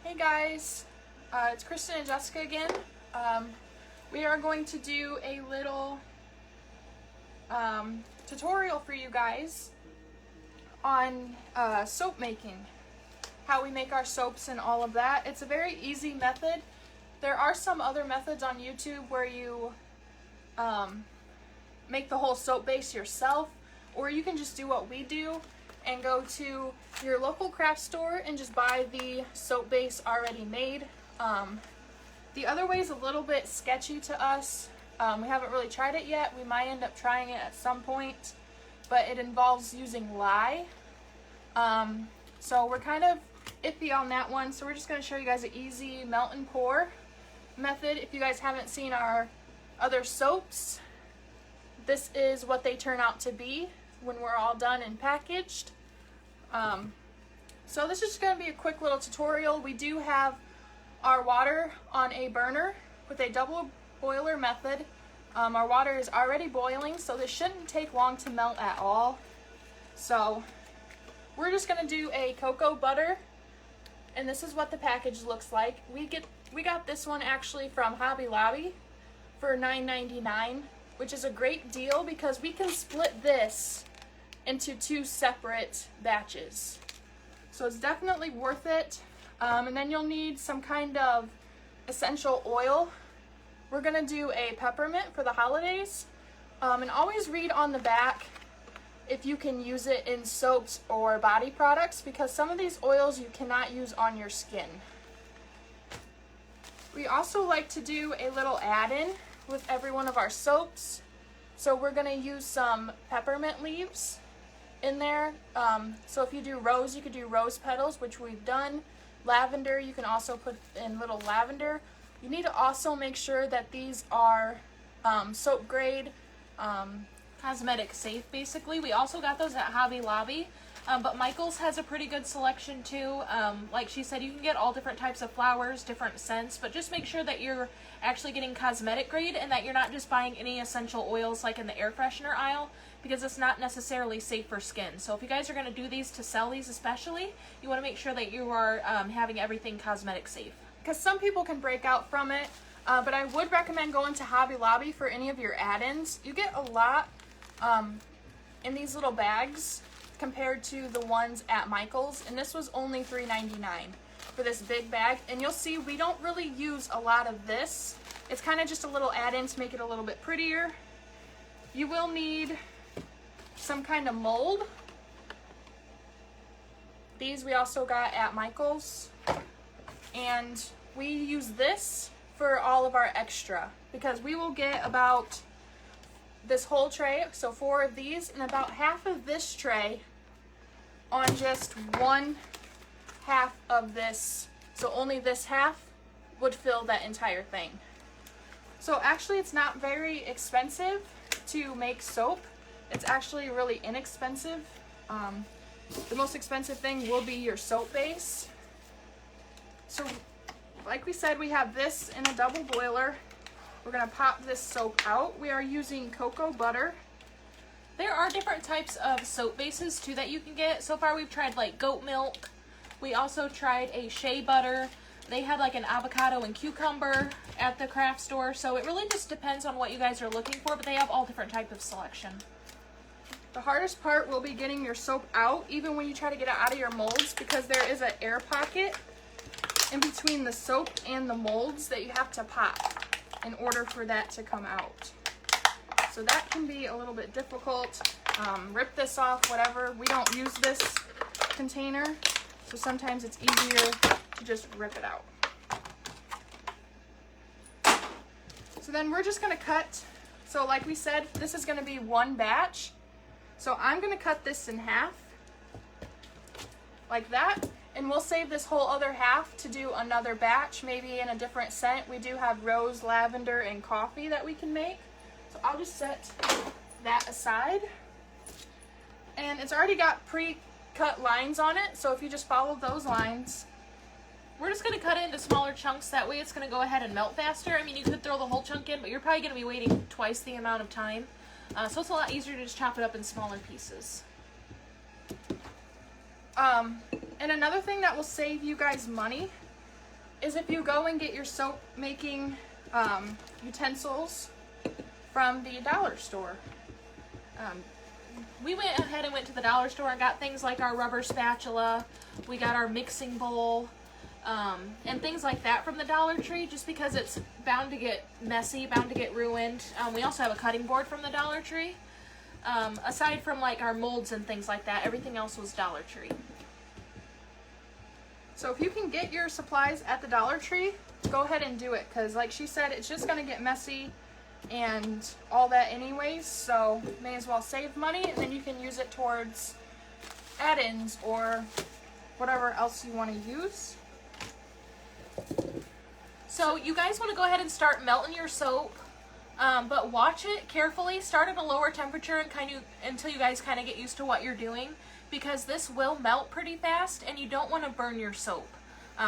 Hey guys, it's Kristen and Jessica again. We are going to do a little tutorial for you guys on soap making, how we make our soaps and all of that. It's a very easy method. There are some other methods on YouTube where you make the whole soap base yourself, or you can just do what we do and go to your local craft store and just buy the soap base already made. The other way is a little bit sketchy to us. We haven't really tried it yet. We might end up trying it at some point, but it involves using lye. So we're kind of iffy on that one, so we're just going to show you guys an easy melt and pour method. If you guys haven't seen our other soaps, this is what they turn out to be when we're all done and packaged. So this is just going to be a quick little tutorial. We do have our water on a burner with a double boiler method. Our water is already boiling, so this shouldn't take long to melt at all. So we're just going to do a cocoa butter, and this is what the package looks like. We got this one actually from Hobby Lobby for $9.99, which is a great deal because we can split this into two separate batches. So it's definitely worth it. And then you'll need some kind of essential oil. We're gonna do a peppermint for the holidays. And always read on the back if you can use it in soaps or body products, because some of these oils you cannot use on your skin. We also like to do a little add-in with every one of our soaps. So we're gonna use some peppermint leaves in there. So if you do rose, you could do rose petals, which we've done. Lavender, you can also put in little lavender. You need to also make sure that these are soap grade, cosmetic safe, basically. We also got those at Hobby Lobby, but Michael's has a pretty good selection too. Like she said, you can get all different types of flowers, different scents, but just make sure that you're actually getting cosmetic grade and that you're not just buying any essential oils like in the air freshener aisle, because it's not necessarily safe for skin. So if you guys are going to do these to sell these especially, you want to make sure that you are having everything cosmetic safe, because some people can break out from it. But I would recommend going to Hobby Lobby for any of your add-ins. You get a lot in these little bags compared to the ones at Michael's, and this was only $3.99 for this big bag. And you'll see we don't really use a lot of this. It's kind of just a little add-in to make it a little bit prettier. You will need some kind of mold. These we also got at Michael's, and we use this for all of our extra, because we will get about this whole tray, so 4 of these, and about half of this tray on just 1/2 of this. So only this half would fill that entire thing. So actually it's not very expensive to make soap. It's actually really inexpensive. The most expensive thing will be your soap base. So like we said, we have this in a double boiler. We're gonna pop this soap out. We are using cocoa butter. There are different types of soap bases too that you can get. So far we've tried like goat milk. We also tried a shea butter. They had like an avocado and cucumber at the craft store. So it really just depends on what you guys are looking for, but they have all different types of selection. The hardest part will be getting your soap out, even when you try to get it out of your molds, because there is an air pocket in between the soap and the molds that you have to pop in order for that to come out. So that can be a little bit difficult. Rip this off, whatever. We don't use this container, so sometimes it's easier to just rip it out. So then we're just gonna cut. So like we said, this is gonna be one batch. So I'm gonna cut this in half, like that. And we'll save this whole other half to do another batch, maybe in a different scent. We do have rose, lavender, and coffee that we can make. So I'll just set that aside. And it's already got pre-cut lines on it, so if you just follow those lines. We're just gonna cut it into smaller chunks, that way it's gonna go ahead and melt faster. I mean, you could throw the whole chunk in, but you're probably gonna be waiting twice the amount of time. So it's a lot easier to just chop it up in smaller pieces. And another thing that will save you guys money is if you go and get your soap making utensils from the dollar store. We went ahead and went to the dollar store and got things like our rubber spatula, we got our mixing bowl, and things like that from the Dollar Tree, just because it's bound to get messy, bound to get ruined. We also have a cutting board from the Dollar Tree. Aside from like our molds and things like that, everything else was Dollar Tree. So if you can get your supplies at the Dollar Tree, go ahead and do it, because like she said, it's just going to get messy and all that anyways, so may as well save money, and then you can use it towards add-ins or whatever else you want to use. So you guys want to go ahead and start melting your soap, but watch it carefully. Start at a lower temperature and until you guys kind of get used to what you're doing, because this will melt pretty fast and you don't want to burn your soap.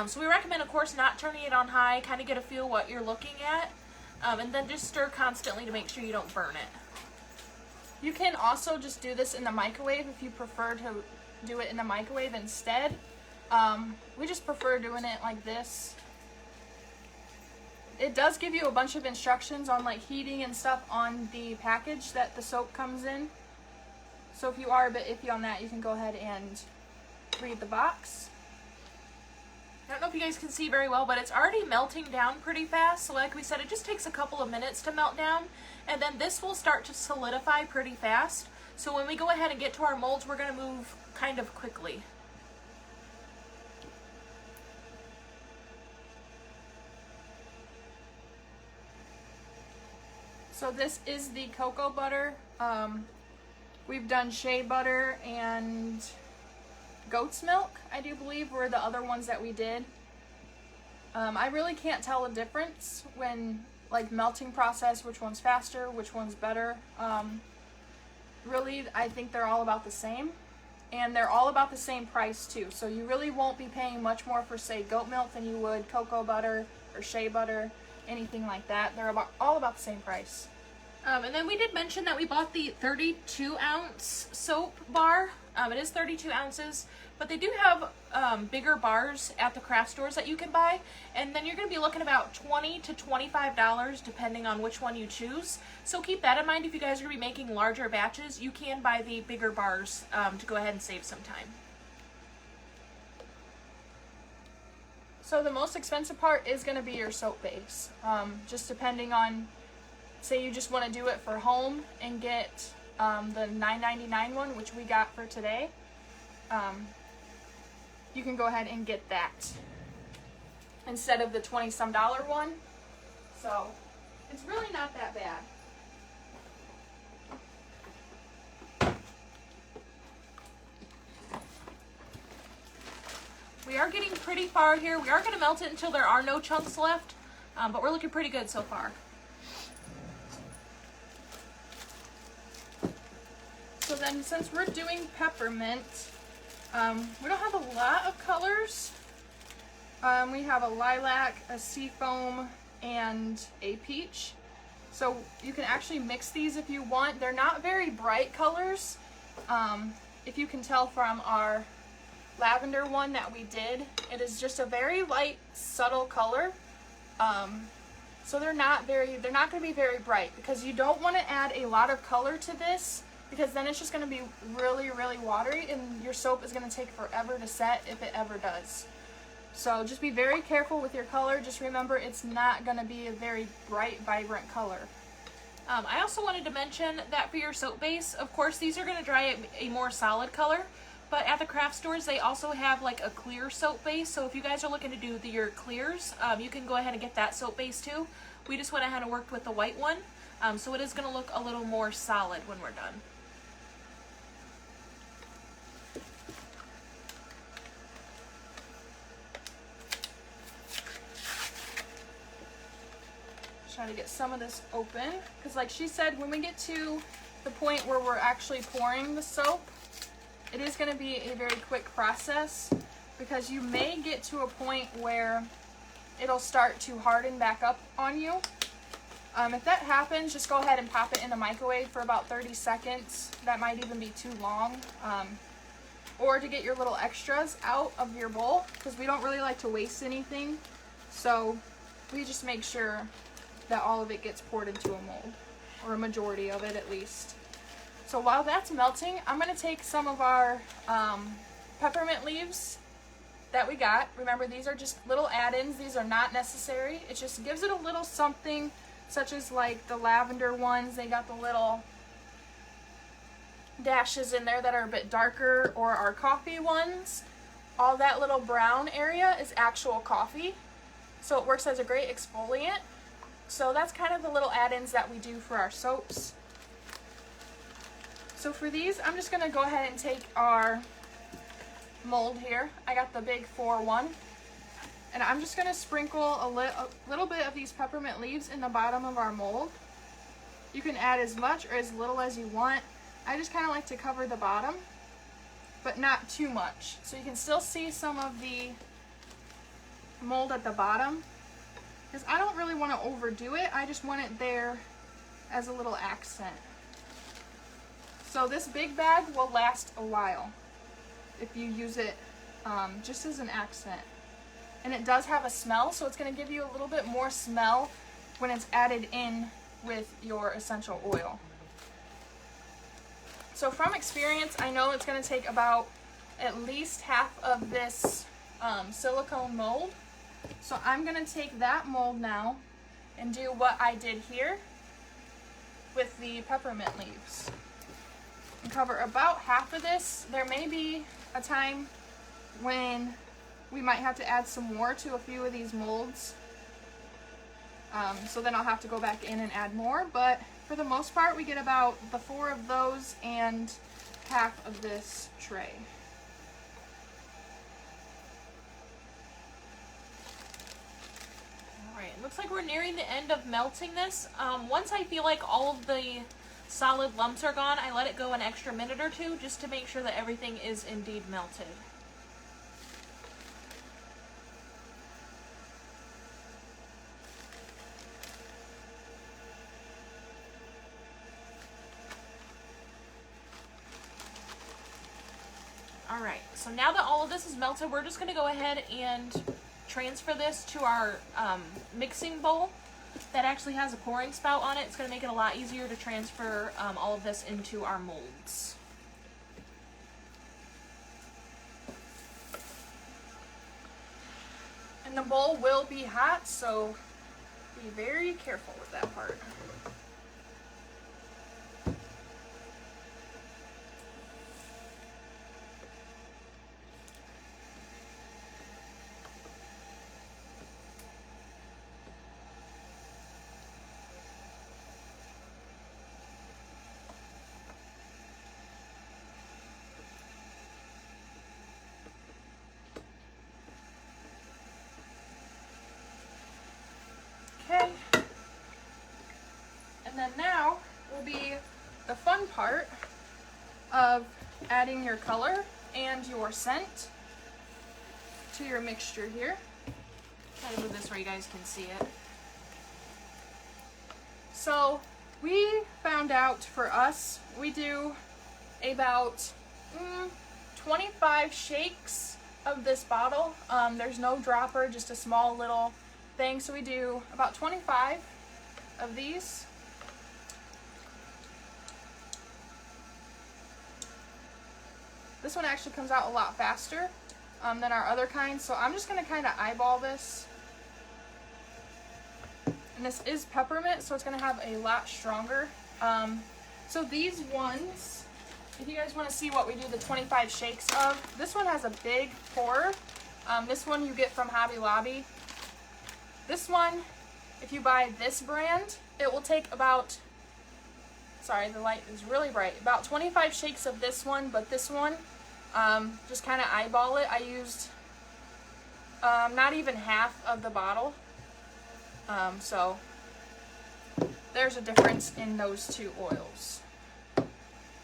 So we recommend, of course, not turning it on high, kind of get a feel what you're looking at, and then just stir constantly to make sure you don't burn it. You can also just do this in the microwave if you prefer to do it in the microwave instead. We just prefer doing it like this. It does give you a bunch of instructions on like heating and stuff on the package that the soap comes in. So if you are a bit iffy on that, you can go ahead and read the box. I don't know if you guys can see very well, but it's already melting down pretty fast. So like we said, it just takes a couple of minutes to melt down, and then this will start to solidify pretty fast. So when we go ahead and get to our molds, we're going to move kind of quickly. So this is the cocoa butter. We've done shea butter and goat's milk, I do believe, were the other ones that we did. I really can't tell the difference when, like, melting process, which one's faster, which one's better. Really, I think they're all about the same. And they're all about the same price, too. So you really won't be paying much more for, say, goat milk than you would cocoa butter or shea butter, anything like that. They're all about the same price. And then we did mention that we bought the 32-ounce soap bar. It is 32 ounces, but they do have bigger bars at the craft stores that you can buy, and then you're going to be looking about $20 to $25 depending on which one you choose. So keep that in mind. If you guys are going to be making larger batches, you can buy the bigger bars to go ahead and save some time. So the most expensive part is going to be your soap base. Just depending on, say you just want to do it for home and get the $9.99 one, which we got for today, you can go ahead and get that instead of the $20-some one. So it's really not that bad. We are getting pretty far here. We are going to melt it until there are no chunks left, but we're looking pretty good so far. So then, since we're doing peppermint, we don't have a lot of colors. We have a lilac, a seafoam, and a peach. So you can actually mix these if you want. They're not very bright colors. If you can tell from our lavender one that we did, it is just a very light, subtle color. So they're not going to be very bright, because you don't want to add a lot of color to this, because then it's just going to be really, really watery, and your soap is going to take forever to set if it ever does. So just be very careful with your color. Just remember, it's not going to be a very bright, vibrant color. I also wanted to mention that for your soap base, of course, these are going to dry a more solid color, but at the craft stores, they also have like a clear soap base. So if you guys are looking to do your clears, you can go ahead and get that soap base too. We just went ahead and worked with the white one, so it is going to look a little more solid when we're done. Try to get some of this open, because like she said, when we get to the point where we're actually pouring the soap, it is going to be a very quick process, because you may get to a point where it'll start to harden back up on you. If that happens, just go ahead and pop it in the microwave for about 30 seconds. That might even be too long. Or to get your little extras out of your bowl, because we don't really like to waste anything. So we just make sure that all of it gets poured into a mold, or a majority of it at least. So while that's melting, I'm going to take some of our peppermint leaves that we got. Remember, these are just little add-ins. These are not necessary. It just gives it a little something, such as like the lavender ones. They got the little dashes in there that are a bit darker, or our coffee ones. All that little brown area is actual coffee. So it works as a great exfoliant. So that's kind of the little add-ins that we do for our soaps. So for these, I'm just going to go ahead and take our mold here. I got the big 4-1. And I'm just going to sprinkle a little bit of these peppermint leaves in the bottom of our mold. You can add as much or as little as you want. I just kind of like to cover the bottom, but not too much. So you can still see some of the mold at the bottom, because I don't really want to overdo it. I just want it there as a little accent. So this big bag will last a while if you use it just as an accent. And it does have a smell, so it's going to give you a little bit more smell when it's added in with your essential oil. So from experience, I know it's going to take about at least half of this silicone mold. So I'm going to take that mold now and do what I did here with the peppermint leaves. And cover about half of this. There may be a time when we might have to add some more to a few of these molds. So then I'll have to go back in and add more, but for the most part we get about the 4 of those and half of this tray. Alright, it looks like we're nearing the end of melting this. Once I feel like all of the solid lumps are gone, I let it go an extra minute or two just to make sure that everything is indeed melted. Alright, so now that all of this is melted, we're just going to go ahead and transfer this to our mixing bowl that actually has a pouring spout on it. It's going to make it a lot easier to transfer all of this into our molds. And the bowl will be hot, so be very careful with that part. Okay, and then now will be the fun part of adding your color and your scent to your mixture here. Try to move this where you guys can see it. So we found out for us, we do about 25 shakes of this bottle. There's no dropper, just a small little thing. So we do about 25 of these. This one actually comes out a lot faster than our other kinds, so I'm just going to kind of eyeball this. And this is peppermint, so it's going to have a lot stronger. So these ones, if you guys want to see what we do the 25 shakes of, this one has a big pour. This one you get from Hobby Lobby. This one, if you buy this brand, it will take about, sorry, the light is really bright, about 25 shakes of this one, but this one, just kind of eyeball it. I used not even half of the bottle, so there's a difference in those two oils.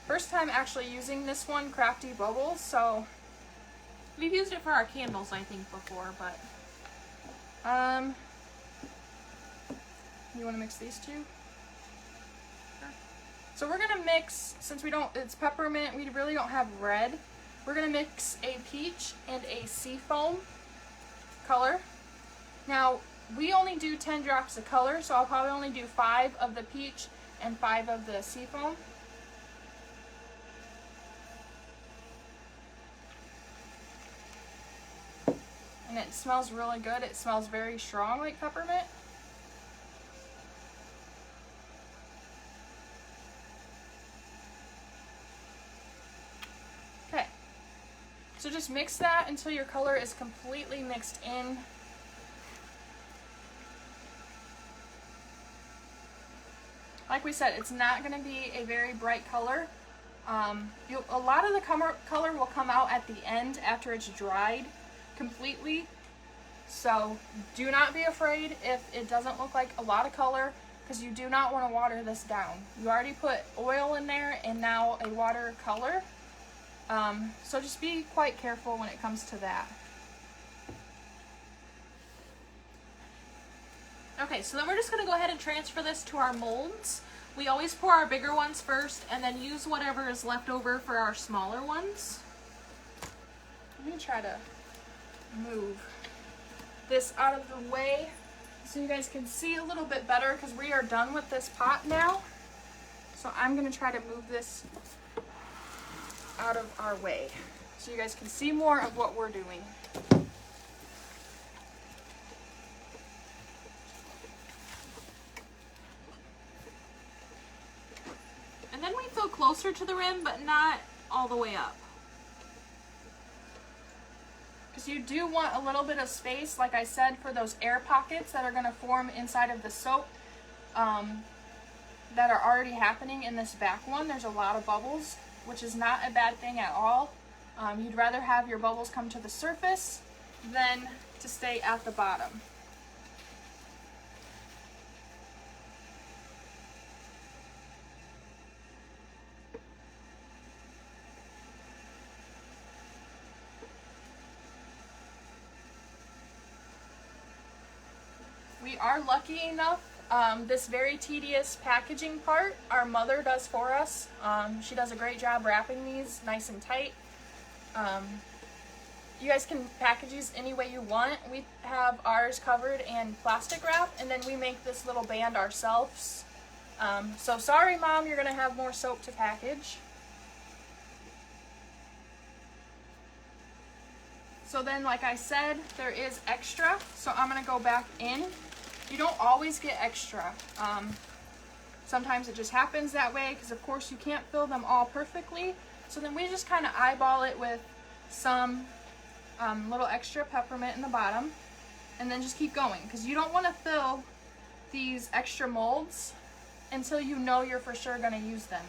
First time actually using this one, Crafty Bubbles, so we've used it for our candles, I think, before, but you want to mix these two? Sure. So we're going to mix, since we don't, it's peppermint, we really don't have red. We're going to mix a peach and a seafoam color. Now, we only do 10 drops of color, so I'll probably only do 5 of the peach and 5 of the seafoam. And it smells really good. It smells very strong like peppermint. Okay. So just mix that until your color is completely mixed in. Like we said, it's not going to be a very bright color. A lot of the color will come out at the end after it's dried completely. So do not be afraid if it doesn't look like a lot of color, because you do not want to water this down. You already put oil in there and now a water color. So just be quite careful when it comes to that. Okay, so then we're just going to go ahead and transfer this to our molds. We always pour our bigger ones first and then use whatever is left over for our smaller ones. Let me try to move this out of the way so you guys can see a little bit better, because we are done with this pot now. So I'm going to try to move this out of our way so you guys can see more of what we're doing. And then we fill closer to the rim, but not all the way up. Because you do want a little bit of space, like I said, for those air pockets that are going to form inside of the soap that are already happening in this back one. There's a lot of bubbles, which is not a bad thing at all. You'd rather have your bubbles come to the surface than to stay at the bottom. We are lucky enough, this very tedious packaging part, our mother does for us. She does a great job wrapping these nice and tight. You guys can package these any way you want. We have ours covered in plastic wrap, and then we make this little band ourselves. So sorry, Mom, you're going to have more soap to package. So then, like I said, there is extra, so I'm going to go back in. You don't always get extra. Sometimes it just happens that way, because of course you can't fill them all perfectly. So then we just kind of eyeball it with some little extra peppermint in the bottom, and then just keep going, because you don't want to fill these extra molds until you know you're for sure going to use them,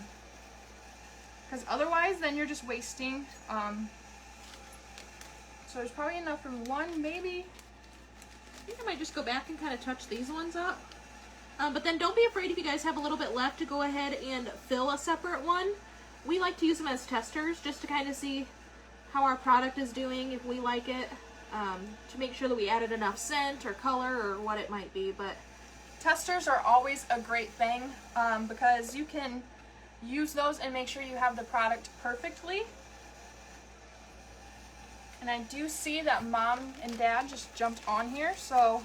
because otherwise then you're just wasting. So there's probably enough for one, maybe. I think I might just go back and kind of touch these ones up. But then don't be afraid if you guys have a little bit left to go ahead and fill a separate one. We like to use them as testers just to kind of see how our product is doing, if we like it, to make sure that we added enough scent or color or what it might be. But testers are always a great thing, because you can use those and make sure you have the product perfectly. And I do see that Mom and Dad just jumped on here, so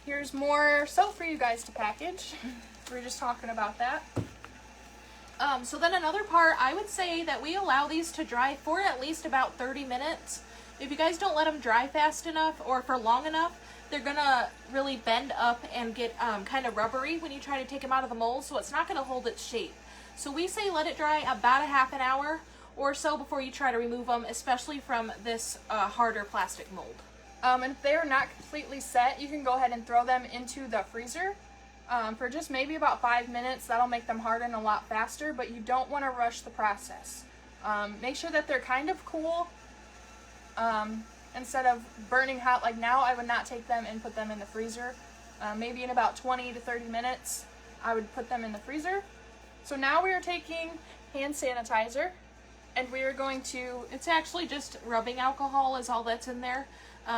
here's more soap for you guys to package. We were just talking about that. So then another part, I would say that we allow these to dry for at least about 30 minutes. If you guys don't let them dry fast enough or for long enough, they're gonna really bend up and get kind of rubbery when you try to take them out of the mold, so it's not gonna hold its shape. So we say let it dry about a half an hour or so before you try to remove them, especially from this harder plastic mold. And if they are not completely set, you can go ahead and throw them into the freezer for just maybe about 5 minutes. That'll make them harden a lot faster, but you don't want to rush the process. Make sure that they're kind of cool. Instead of burning hot like now, I would not take them and put them in the freezer. Maybe in about 20 to 30 minutes, I would put them in the freezer. So now we are taking hand sanitizer, and we are going to, it's actually just rubbing alcohol is all that's in there.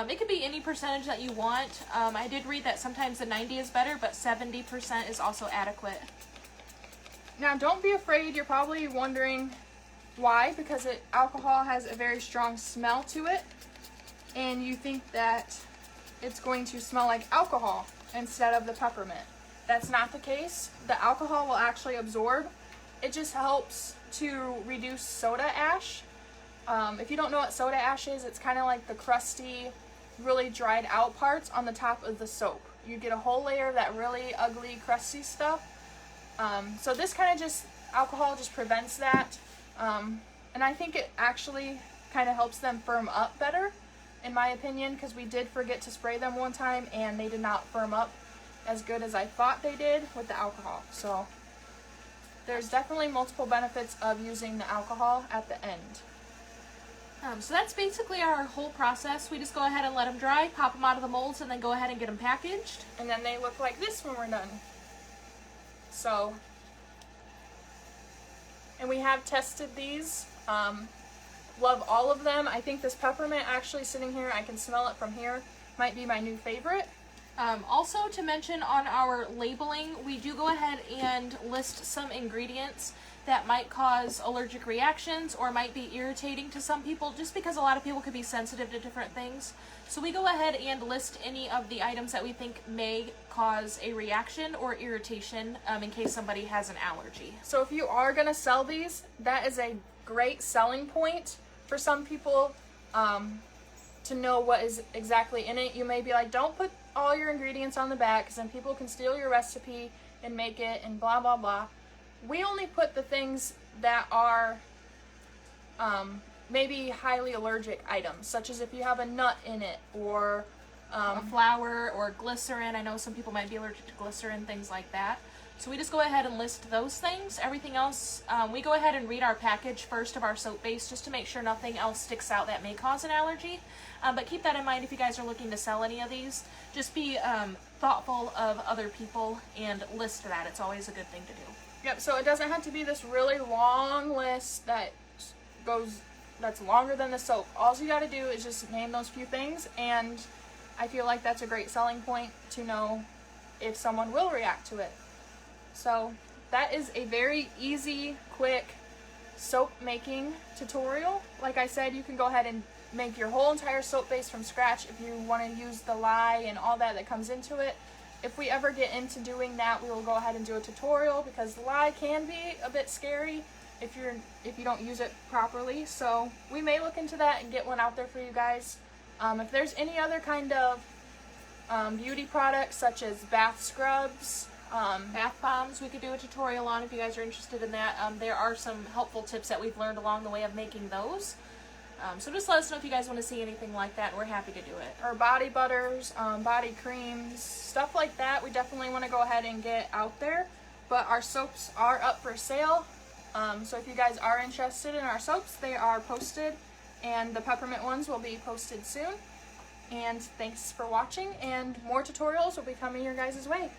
It could be any percentage that you want. I did read that sometimes the 90 is better, but 70% is also adequate. Now don't be afraid. You're probably wondering why, because alcohol has a very strong smell to it, and you think that it's going to smell like alcohol instead of the peppermint. That's not the case. The alcohol will actually absorb. It just helps to reduce soda ash. If you don't know what soda ash is, it's kind of like the crusty, really dried out parts on the top of the soap. You get a whole layer of that really ugly, crusty stuff. So this kind of just, alcohol just prevents that. And I think it actually kind of helps them firm up better, in my opinion, because we did forget to spray them one time and they did not firm up as good as I thought they did with the alcohol. So there's definitely multiple benefits of using the alcohol at the end. So that's basically our whole process. We just go ahead and let them dry, pop them out of the molds, and then go ahead and get them packaged. And then they look like this when we're done. So, and we have tested these. Love all of them. I think this peppermint actually sitting here, I can smell it from here, might be my new favorite. Also to mention on our labeling, we do go ahead and list some ingredients that might cause allergic reactions or might be irritating to some people, just because a lot of people could be sensitive to different things. So we go ahead and list any of the items that we think may cause a reaction or irritation in case somebody has an allergy. So if you are going to sell these, that is a great selling point for some people, to know what is exactly in it. You may be like, don't put all your ingredients on the back because then people can steal your recipe and make it and blah blah blah. We only put the things that are maybe highly allergic items, such as if you have a nut in it or a flour or glycerin. I know some people might be allergic to glycerin, things like that. So we just go ahead and list those things. Everything else, we go ahead and read our package first of our soap base just to make sure nothing else sticks out that may cause an allergy. But keep that in mind if you guys are looking to sell any of these. Just be thoughtful of other people and list that. It's always a good thing to do. Yep, so it doesn't have to be this really long list that's longer than the soap. All you gotta do is just name those few things, and I feel like that's a great selling point to know if someone will react to it. So that is a very easy, quick soap making tutorial. Like I said, you can go ahead and make your whole entire soap base from scratch if you want to use the lye and all that comes into it. If we ever get into doing that, we will go ahead and do a tutorial, because the lye can be a bit scary if you don't use it properly. So we may look into that and get one out there for you guys. If there's any other kind of beauty products, such as bath scrubs, bath bombs, we could do a tutorial on if you guys are interested in that. There are some helpful tips that we've learned along the way of making those. So just let us know if you guys want to see anything like that, and we're happy to do it. Or body butters, body creams, stuff like that. We definitely want to go ahead and get out there. But our soaps are up for sale. So if you guys are interested in our soaps, they are posted, and the peppermint ones will be posted soon. And thanks for watching, and more tutorials will be coming your guys' way.